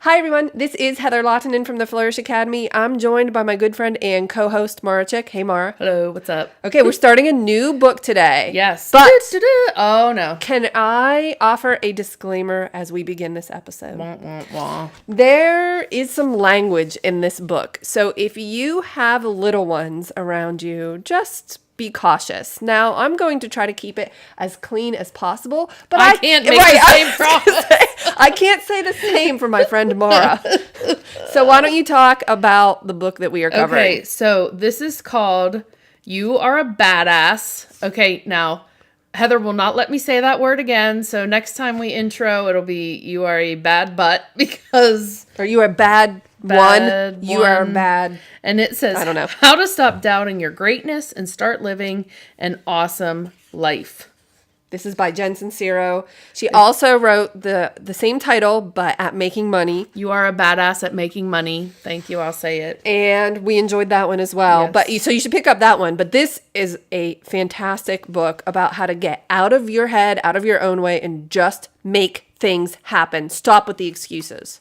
Hi, everyone. This is Heather Lottinen from the Flourish.Academy. I'm joined by my good friend and co-host, Mara Chick. Hey, Mara. Hello, what's up? Okay, we're starting a new book today. Yes. But oh, no. can I offer a disclaimer as we begin this episode? Wah, wah, wah. There is some language in this book. So if you have little ones around you, just be cautious. Now, I'm going to try to keep it as clean as possible, but I can't make the same promise. I can't say the same for my friend Mara. So why don't you talk about the book that we are covering? Okay, so this is called You Are a Badass. Okay, now, Heather will not let me say that word again, so next time we intro, it'll be You Are a Bad Butt, because... Or you are bad one. You are bad. And it says, I don't know. How to stop doubting your greatness and start living an awesome life. This is by Jen Sincero. She also wrote the same title, but at Making Money. You are a badass at making money. Thank you, I'll say it. And we enjoyed that one as well. Yes. But so you should pick up that one. But this is a fantastic book about how to get out of your head, out of your own way, and just make things happen. Stop with the excuses.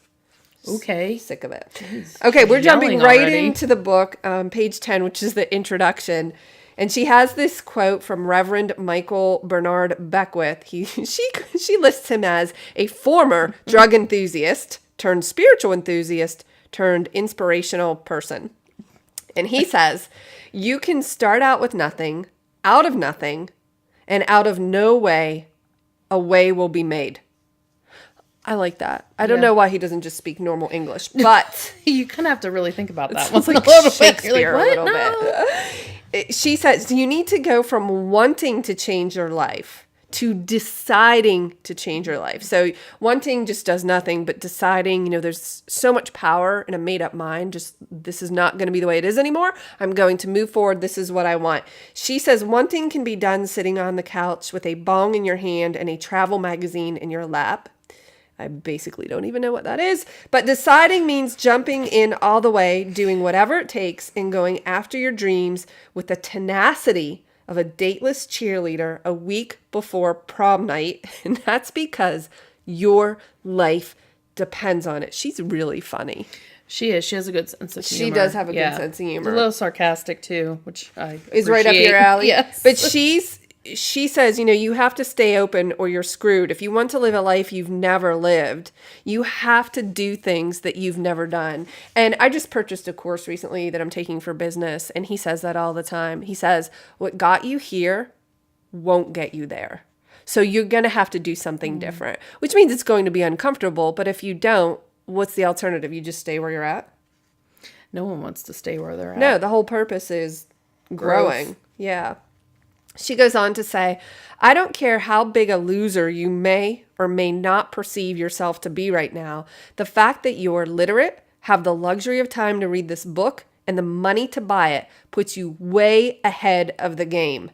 Okay. Sick of it. Okay, we're jumping right already into the book, page 10, which is the introduction. And she has this quote from Reverend Michael Bernard Beckwith. She lists him as a former drug enthusiast turned spiritual enthusiast turned inspirational person. And he says, you can start out with nothing, out of nothing, and out of no way, a way will be made. I like that. I don't know why he doesn't just speak normal English, but you kind of have to really think about that. it's like a little Shakespeare bit. a little bit. She says you need to go from wanting to change your life to deciding to change your life. So wanting just does nothing, but deciding, there's so much power in a made up mind. Just, this is not going to be the way it is anymore. I'm going to move forward. This is what I want. She says wanting can be done sitting on the couch with a bong in your hand and a travel magazine in your lap. I basically don't even know what that is. But deciding means jumping in all the way, doing whatever it takes, and going after your dreams with the tenacity of a dateless cheerleader a week before prom night. And that's because your life depends on it. She's really funny. She is. She has a good sense of humor. She does have a good sense of humor. A little sarcastic, too, which I appreciate. Is right up your alley. Yes. But she says, you have to stay open or you're screwed. If you want to live a life you've never lived, you have to do things that you've never done. And I just purchased a course recently that I'm taking for business, and he says that all the time. He says, what got you here won't get you there. So you're going to have to do something different, which means it's going to be uncomfortable. But if you don't, what's the alternative? You just stay where you're at? No one wants to stay where they're at. No, the whole purpose is growing. Growth. Yeah. She goes on to say, I don't care how big a loser you may or may not perceive yourself to be right now. The fact that you're literate, have the luxury of time to read this book, and the money to buy it puts you way ahead of the game.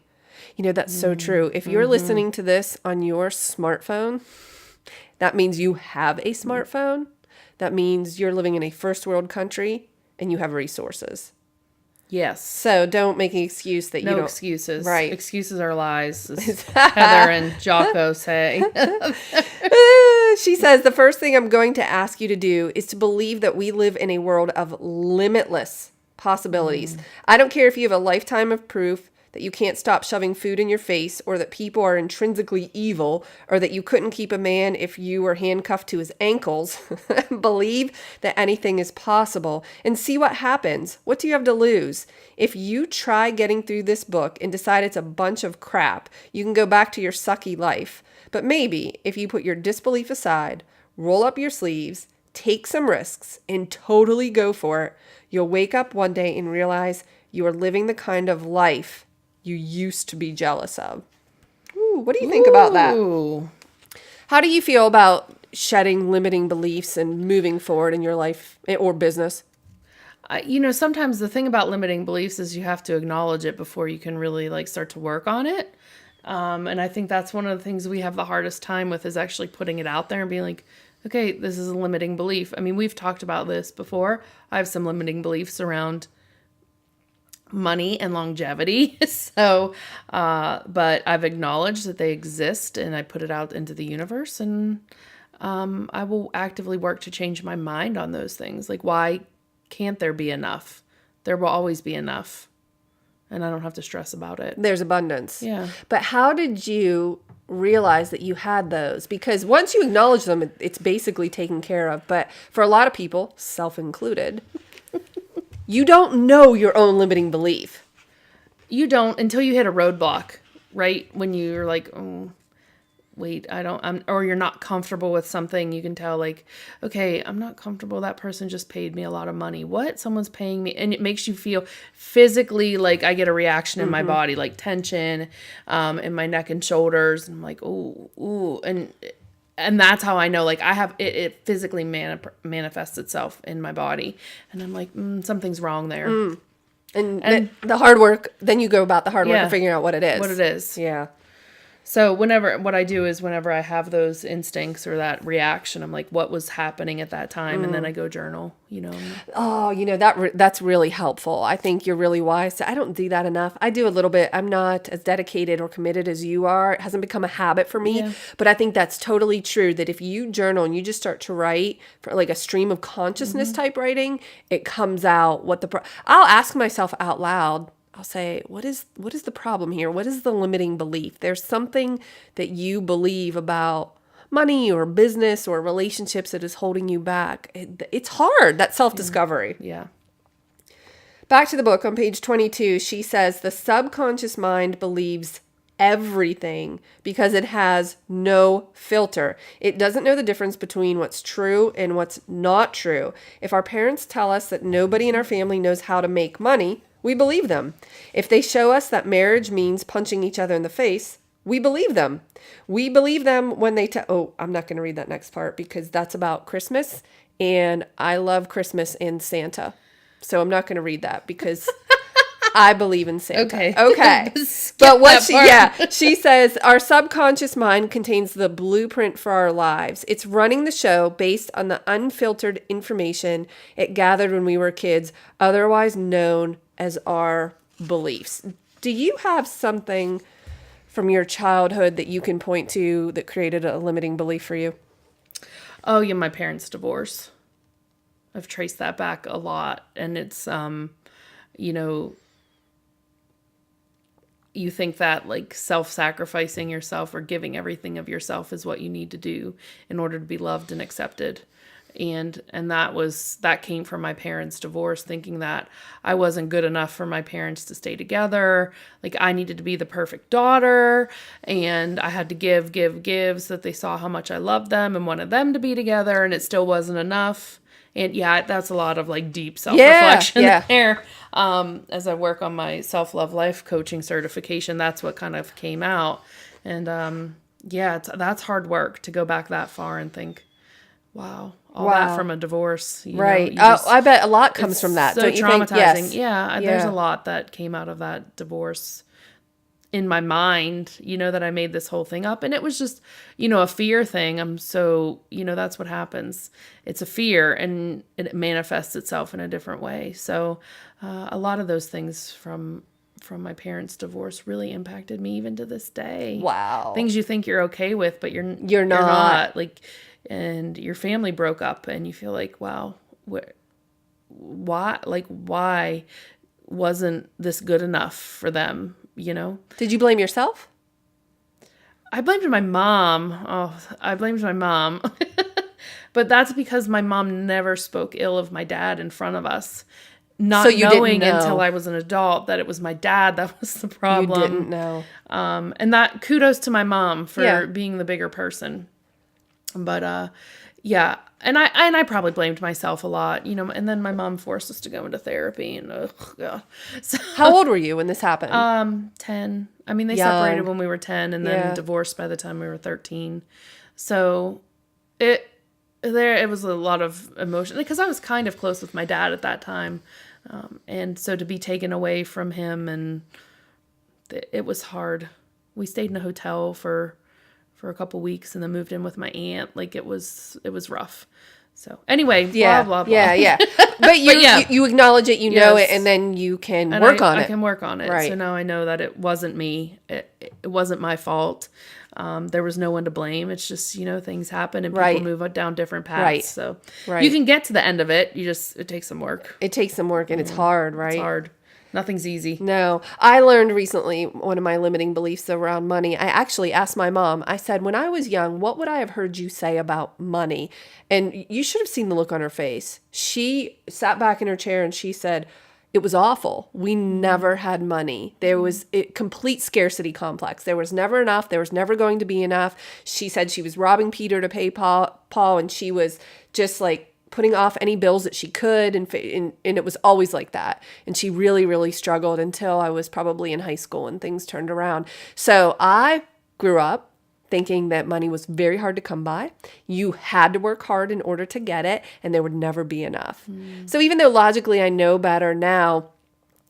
That's so true. If you're listening to this on your smartphone, that means you have a smartphone. That means you're living in a first world country and you have resources. Yes. So don't make an excuse that you don't. No excuses. Right. Excuses are lies, as Heather and Jocko say. She says, the first thing I'm going to ask you to do is to believe that we live in a world of limitless possibilities. I don't care if you have a lifetime of proof that you can't stop shoving food in your face, or that people are intrinsically evil, or that you couldn't keep a man if you were handcuffed to his ankles. Believe that anything is possible and see what happens. What do you have to lose? If you try getting through this book and decide it's a bunch of crap, you can go back to your sucky life. But maybe if you put your disbelief aside, roll up your sleeves, take some risks, and totally go for it, you'll wake up one day and realize you are living the kind of life you used to be jealous of. Ooh, what do you think about that? How do you feel about shedding limiting beliefs and moving forward in your life or business? Sometimes the thing about limiting beliefs is you have to acknowledge it before you can really start to work on it. And I think that's one of the things we have the hardest time with, is actually putting it out there and being like, okay, this is a limiting belief. I mean, we've talked about this before. I have some limiting beliefs around money and longevity. But I've acknowledged that they exist, and I put it out into the universe, and I will actively work to change my mind on those things. Like, why can't there be enough? There will always be enough. And I don't have to stress about it. There's abundance. Yeah. But how did you realize that you had those? Because once you acknowledge them, it's basically taken care of. But for a lot of people, self included, you don't know your own limiting belief. You don't until you hit a roadblock, right? When you're like, oh, wait, or you're not comfortable with something. You can tell, like, okay, I'm not comfortable. That person just paid me a lot of money. What? Someone's paying me. And it makes you feel physically like I get a reaction in my body, like tension in my neck and shoulders. And I'm like, ooh. And that's how I know, like, I have it physically manifests itself in my body. And I'm like, something's wrong there. And the hard work, then you go about the hard work of figuring out what it is. What it is. Yeah. So what I do is whenever I have those instincts or that reaction, I'm like, what was happening at that time? And then I go journal, Oh, that's really helpful. I think you're really wise. I don't do that enough. I do a little bit. I'm not as dedicated or committed as you are. It hasn't become a habit for me. Yeah. But I think that's totally true, that if you journal and you just start to write for like a stream of consciousness type writing, it comes out I'll ask myself out loud. I'll say, what is the problem here? What is the limiting belief? There's something that you believe about money or business or relationships that is holding you back. It's hard, that self-discovery. Yeah. Back to the book on page 22, she says, the subconscious mind believes everything because it has no filter. It doesn't know the difference between what's true and what's not true. If our parents tell us that nobody in our family knows how to make money, we believe them. If they show us that marriage means punching each other in the face, we believe them. We believe them when they I'm not going to read that next part because that's about Christmas, and I love Christmas and Santa. So I'm not going to read that because I believe in Santa. Okay. But she says, our subconscious mind contains the blueprint for our lives. It's running the show based on the unfiltered information it gathered when we were kids, otherwise known as our beliefs. Do you have something from your childhood that you can point to that created a limiting belief for you? Oh, yeah, my parents' divorce. I've traced that back a lot. And it's, you think that like self-sacrificing yourself or giving everything of yourself is what you need to do in order to be loved and accepted. And that came from my parents' divorce, thinking that I wasn't good enough for my parents to stay together. Like I needed to be the perfect daughter and I had to give so that they saw how much I loved them and wanted them to be together, and it still wasn't enough. And yeah, that's a lot of like deep self-reflection there. As I work on my self-love life coaching certification, that's what kind of came out. And that's hard work to go back that far and think, wow, that from a divorce. Right. I bet a lot comes from that. So don't you traumatizing. think? Yes. Yeah, there's a lot that came out of that divorce in my mind, that I made this whole thing up. And it was just, a fear thing. That's what happens. It's a fear and it manifests itself in a different way. So a lot of those things from my parents' divorce really impacted me even to this day. Wow. Things you think you're okay with, but you're not. You're not. Like, and your family broke up and you feel like, wow, why wasn't this good enough for them? Did you blame yourself? I blamed my mom. But that's because my mom never spoke ill of my dad in front of us. Not knowing until I was an adult that it was my dad that was the problem. You didn't know. And that kudos to my mom for being the bigger person. But and I probably blamed myself a lot, and then my mom forced us to go into therapy and So, how old were you when this happened? 10. I mean, they separated when we were 10 and then divorced by the time we were 13. So it was a lot of emotion because I was kind of close with my dad at that time. And so to be taken away from him, and it was hard. We stayed in a hotel for a couple weeks and then moved in with my aunt. Like it was rough. So anyway, blah, blah, blah. Yeah. But you acknowledge it, know it, and then you can work on it. I can work on it. Right. So now I know that it wasn't me. It wasn't my fault. There was no one to blame. It's just, things happen and people Right. move down different paths. Right. So Right. you can get to the end of it. It takes some work. It takes some work and it's hard, right? It's hard. Nothing's easy. No, I learned recently one of my limiting beliefs around money. I actually asked my mom, I said, when I was young, what would I have heard you say about money? And you should have seen the look on her face. She sat back in her chair and she said, it was awful. We never had money. There was a complete scarcity complex. There was never enough. There was never going to be enough. She said she was robbing Peter to pay Paul, and she was just like putting off any bills that she could, and it was always like that. And she really, really struggled until I was probably in high school and things turned around. So I grew up thinking that money was very hard to come by. You had to work hard in order to get it, and there would never be enough. So even though logically I know better now,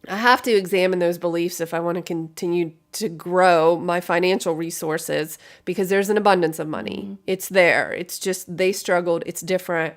I have to examine those beliefs if I want to continue to grow my financial resources, because there's an abundance of money. It's there. It's just they struggled. It's different.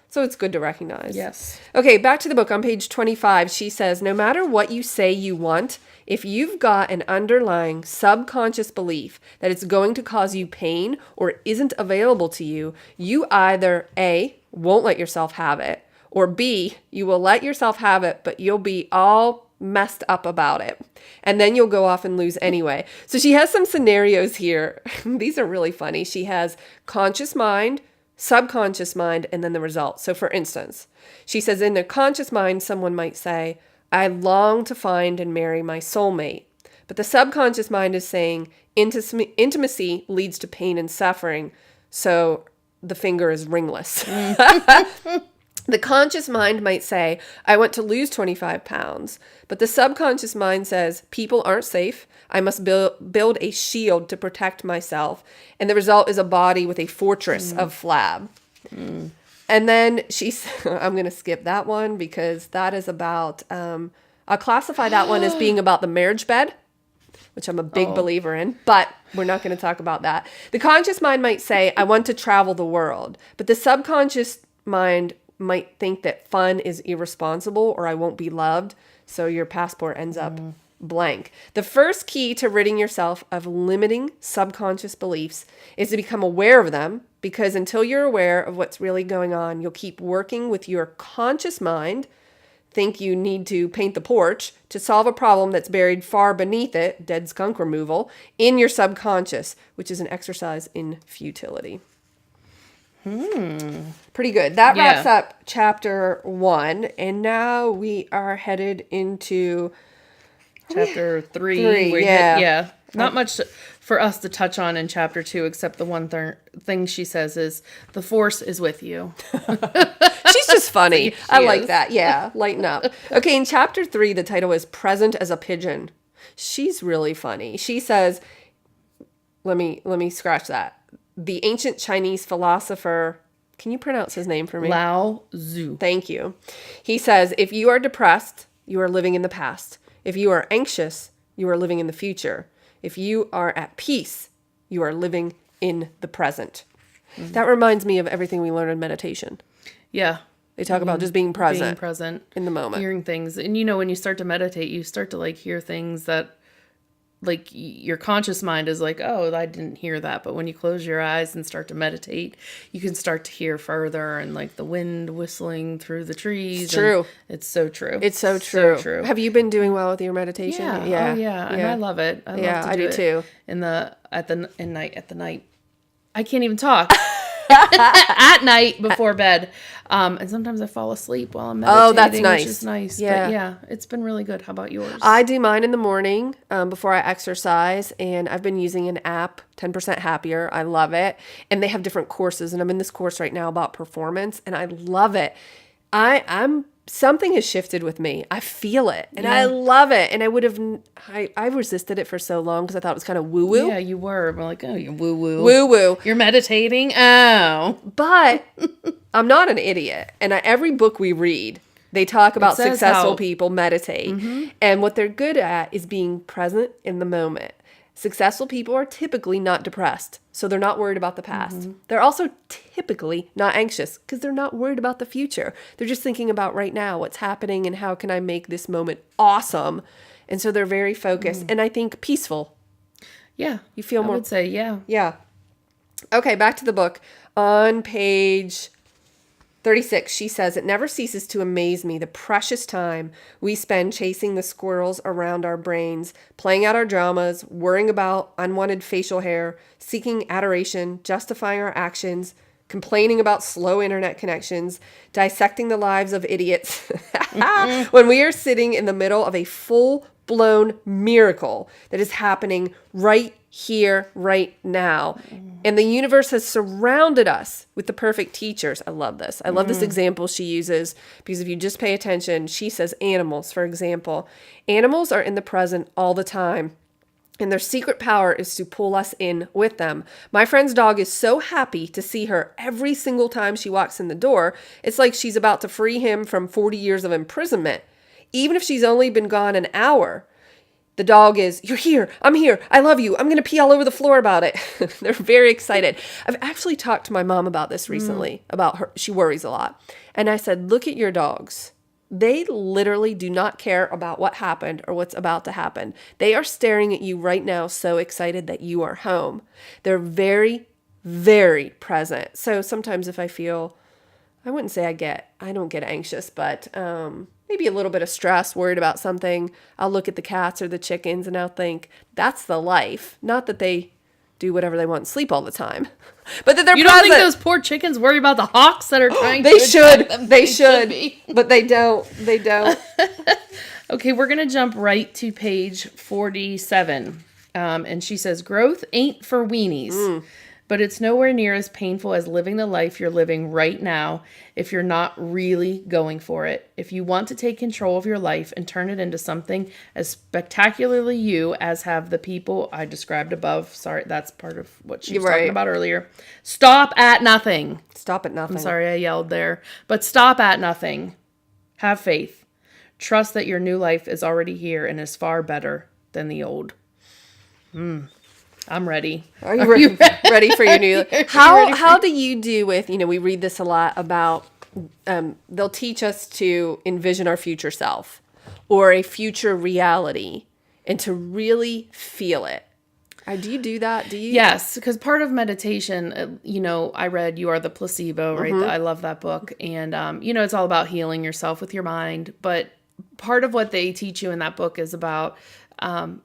So it's good to recognize. Yes. Okay, back to the book on page 25. She says, no matter what you say you want, if you've got an underlying subconscious belief that it's going to cause you pain or isn't available to you, you either A, won't let yourself have it, or B, you will let yourself have it, but you'll be all messed up about it. And then you'll go off and lose anyway. So she has some scenarios here. These are really funny. She has conscious mind, subconscious mind, and then the result. So for instance, she says in the conscious mind, someone might say, I long to find and marry my soulmate. But the subconscious mind is saying intimacy leads to pain and suffering. So the finger is ringless. The conscious mind might say, I want to lose 25 pounds. But the subconscious mind says, people aren't safe. I must build a shield to protect myself. And the result is a body with a fortress of flab. And then I'm going to skip that one because that is about, I'll classify that one as being about the marriage bed, which I'm a big believer in, but we're not going to talk about that. The conscious mind might say, I want to travel the world. But the subconscious mind might think that fun is irresponsible or I won't be loved. So your passport ends up blank. The first key to ridding yourself of limiting subconscious beliefs is to become aware of them, because until you're aware of what's really going on, you'll keep working with your conscious mind, think you need to paint the porch to solve a problem that's buried far beneath it, dead skunk removal, in your subconscious, which is an exercise in futility. Pretty good. That wraps up chapter 1. And now we are headed into chapter 3. Not much for us to touch on in chapter 2, except the one thing she says is, the force is with you. She's just funny. I like is. that. Yeah, lighten up. Okay, in chapter 3, the title is Present as a Pigeon. She's really funny. She says, let me scratch that. The ancient Chinese philosopher, can you pronounce his name for me? Lao Tzu. Thank you. He says, if you are depressed, you are living in the past. If you are anxious, you are living in the future. If you are at peace, you are living in the present. That reminds me of everything we learn in meditation. Yeah. They talk about just being present. Being present. In the moment. Hearing things. And when you start to meditate, you start to hear things that your conscious mind is like, oh, I didn't hear that. But when you close your eyes and start to meditate, you can start to hear further, and the wind whistling through the trees. It's true. It's so true. It's so true. So true. Have you been doing well with your meditation? Yeah. Oh, yeah. And I love it. I love to I do it too. At the night. I can't even talk. At night before bed. And sometimes I fall asleep while I'm meditating. Oh, that's nice. Which is nice. Yeah. But yeah, it's been really good. How about yours? I do mine in the morning before I exercise, and I've been using an app, 10% Happier. I love it. And they have different courses, and I'm in this course right now about performance, and I love it. Something has shifted with me. I feel it, and I love it. And I resisted it for so long because I thought it was kind of woo-woo. Yeah, you were. We're like, oh, you're woo-woo. Woo-woo. You're meditating? Oh. But I'm not an idiot. And every book we read, they talk about successful people meditate. And what they're good at is being present in the moment. Successful people are typically not depressed, so they're not worried about the past. They're also typically not anxious because they're not worried about the future. They're just thinking about right now, what's happening, and how can I make this moment awesome. And so they're very focused and I think peaceful. Yeah. You feel more. I would say, yeah. Yeah. Okay, back to the book. On page 36, she says, "It never ceases to amaze me the precious time we spend chasing the squirrels around our brains, playing out our dramas, worrying about unwanted facial hair, seeking adoration, justifying our actions, complaining about slow internet connections, dissecting the lives of idiots, when we are sitting in the middle of a full-blown miracle that is happening right here, right now. And the universe has surrounded us with the perfect teachers." I love this. I love this example she uses, because if you just pay attention, she says animals, for example. Animals are in the present all the time, and their secret power is to pull us in with them. My friend's dog is so happy to see her every single time she walks in the door. It's like she's about to free him from 40 years of imprisonment. Even if she's only been gone an hour, the dog is, "You're here. I'm here. I love you. I'm going to pee all over the floor about it." They're very excited. I've actually talked to my mom about this recently, about her. She worries a lot. And I said, look at your dogs. They literally do not care about what happened or what's about to happen. They are staring at you right now, so excited that you are home. They're very, very present. So sometimes if I feel, I wouldn't say I don't get anxious, but maybe a little bit of stress, worried about something, I'll look at the cats or the chickens and I'll think, that's the life. Not that they do whatever they want and sleep all the time, but that they're You present. don't think those poor chickens worry about the hawks that are trying They to should. attack them? They should. be. But they don't. They don't. Okay, we're going to jump right to page 47. And she says, "Growth ain't for weenies, but it's nowhere near as painful as living the life you're living right now if you're not really going for it. If you want to take control of your life and turn it into something as spectacularly you as have the people I described above." Sorry, that's part of what she was talking about earlier. "Stop at nothing." Stop at nothing. I'm sorry I yelled there. But stop at nothing. Have faith. Trust that your new life is already here and is far better than the old. I'm ready. Are you ready for your new? How do you do with, we read this a lot about, they'll teach us to envision our future self or a future reality and to really feel it. Do you do that? Do you? Yes, because part of meditation, I read You Are the Placebo, right? I love that book. And, it's all about healing yourself with your mind. But part of what they teach you in that book is about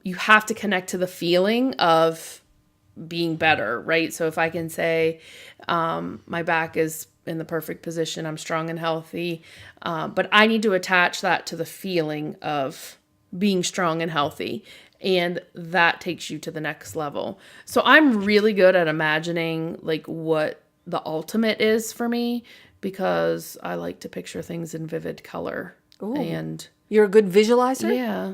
you have to connect to the feeling of being better, right? So if I can say my back is in the perfect position, I'm strong and healthy, but I need to attach that to the feeling of being strong and healthy. And that takes you to the next level. So I'm really good at imagining like what the ultimate is for me, because I like to picture things in vivid color. Ooh. And You're a good visualizer? yeah.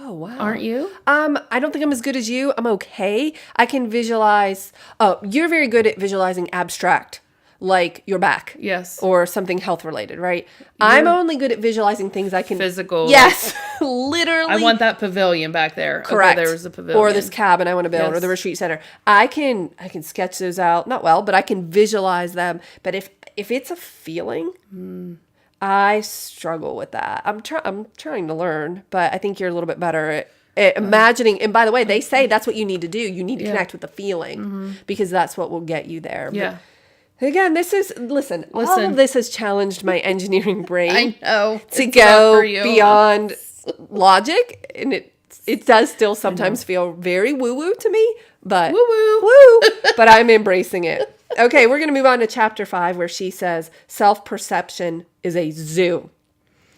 Oh, wow. Aren't you? I don't think I'm as good as you. I'm okay. I can visualize. Oh, you're very good at visualizing abstract, like your back. Yes. Or something health related, right? I'm only good at visualizing things I can. Physical. Yes. Literally. I want that pavilion back there. Correct. Okay, there was a pavilion. Or this cabin I want to build, or Yes. the retreat center. I can sketch those out. Not well, but I can visualize them. But if it's a feeling, I struggle with that. I'm trying to learn, but I think you're a little bit better at imagining. And by the way, they say that's what you need to do. You need to connect with the feeling because that's what will get you there. Yeah. But again, listen, all of this has challenged my engineering brain. I know. To It's go tough for you. beyond logic, and it does still sometimes feel very woo-woo to me, but woo, but I'm embracing it. Okay, we're going to move on to chapter 5, where she says, self-perception is a zoo.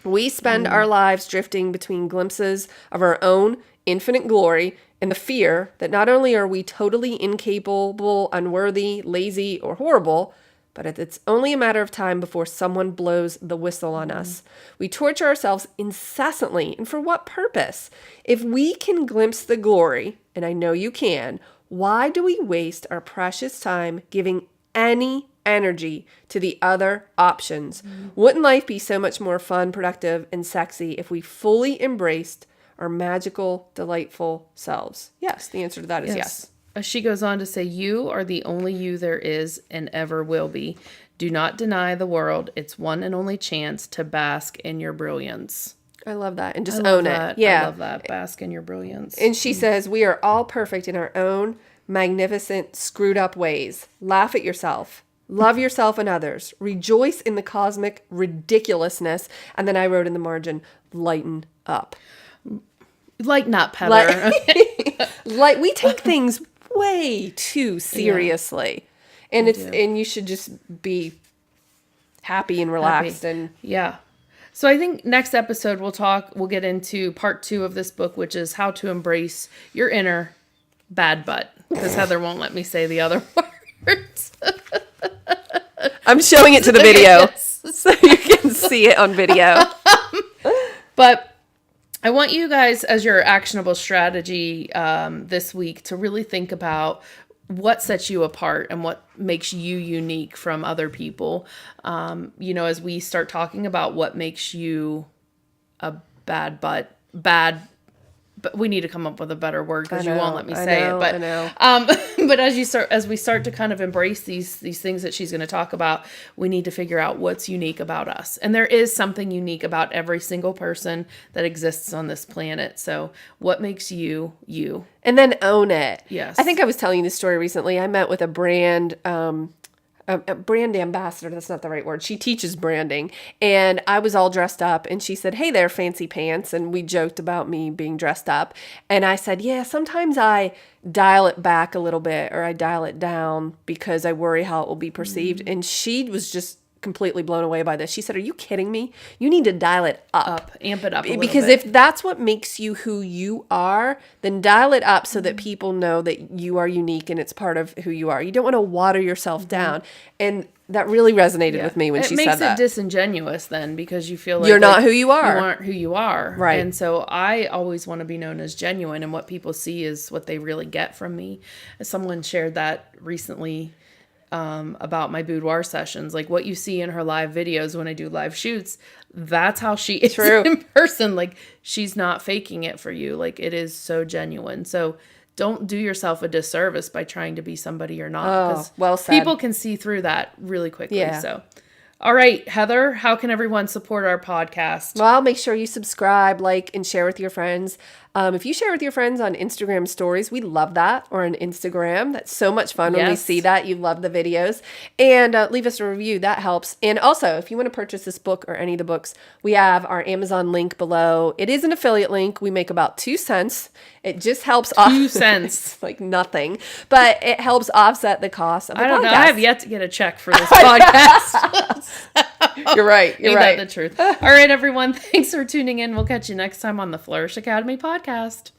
We spend our lives drifting between glimpses of our own infinite glory and the fear that not only are we totally incapable, unworthy, lazy, or horrible, but it's only a matter of time before someone blows the whistle on us. We torture ourselves incessantly, and for what purpose? If we can glimpse the glory, and I know you can, why do we waste our precious time giving any energy to the other options? Wouldn't life be so much more fun, productive, and sexy if we fully embraced our magical, delightful selves? Yes, the answer to that is yes. She goes on to say, "You are the only you there is and ever will be. Do not deny the world its one and only chance to bask in your brilliance." I love that. And I just love own that. it. Yeah. I love that. Bask in your brilliance. And she says, we are all perfect in our own magnificent, screwed up ways. Laugh at yourself. Love yourself and others. Rejoice in the cosmic ridiculousness. And then I wrote in the margin, lighten up. Like not Heather. Like we take things way too seriously. And and you should just be happy and relaxed and yeah. So I think next episode we'll get into part 2 of this book, which is how to embrace your inner bad butt, because Heather won't let me say the other words. I'm showing it to the video so you can see it on video. But I want you guys, as your actionable strategy this week, to really think about what sets you apart and what makes you unique from other people. As we start talking about what makes you a bad butt, but we need to come up with a better word because you won't let me say it. But but as we start to kind of embrace these things that she's going to talk about, we need to figure out what's unique about us. And there is something unique about every single person that exists on this planet. So what makes you you? And then own it. Yes. I think I was telling you this story recently. I met with a brand a brand ambassador. That's not the right word. She teaches branding. And I was all dressed up. And she said, hey there, fancy pants. And we joked about me being dressed up. And I said, yeah, sometimes I dial it back a little bit or I dial it down because I worry how it will be perceived. Mm-hmm. And she was just completely blown away by this. She said, are you kidding me? You need to dial it up. Amp it up a little because bit. If that's what makes you who you are, then dial it up so that people know that you are unique and it's part of who you are. You don't want to water yourself down. And that really resonated with me when she said that. It makes it disingenuous then, because you feel like you're not who you are. You aren't who you are. Right. And so I always want to be known as genuine, and what people see is what they really get from me. Someone shared that recently about my boudoir sessions. Like what you see in her live videos when I do live shoots, that's how she is in person. Like she's not faking it for you. Like it is so genuine. So don't do yourself a disservice by trying to be somebody you're not. Oh, well said. People can see through that really quickly. Yeah. So, all right, Heather, how can everyone support our podcast? Well, make sure you subscribe, like, and share with your friends. If you share with your friends on Instagram stories, we love that. Or on Instagram. That's so much fun when we see that. You love the videos. And leave us a review. That helps. And also, if you want to purchase this book or any of the books, we have our Amazon link below. It is an affiliate link. We make about 2 cents. It just helps. 2 cents. Like nothing. But it helps offset the cost of the podcast. I don't know. I have yet to get a check for this podcast. You're right. You're right. Ain't that the truth? All right, everyone. Thanks for tuning in. We'll catch you next time on the Flourish Academy podcast.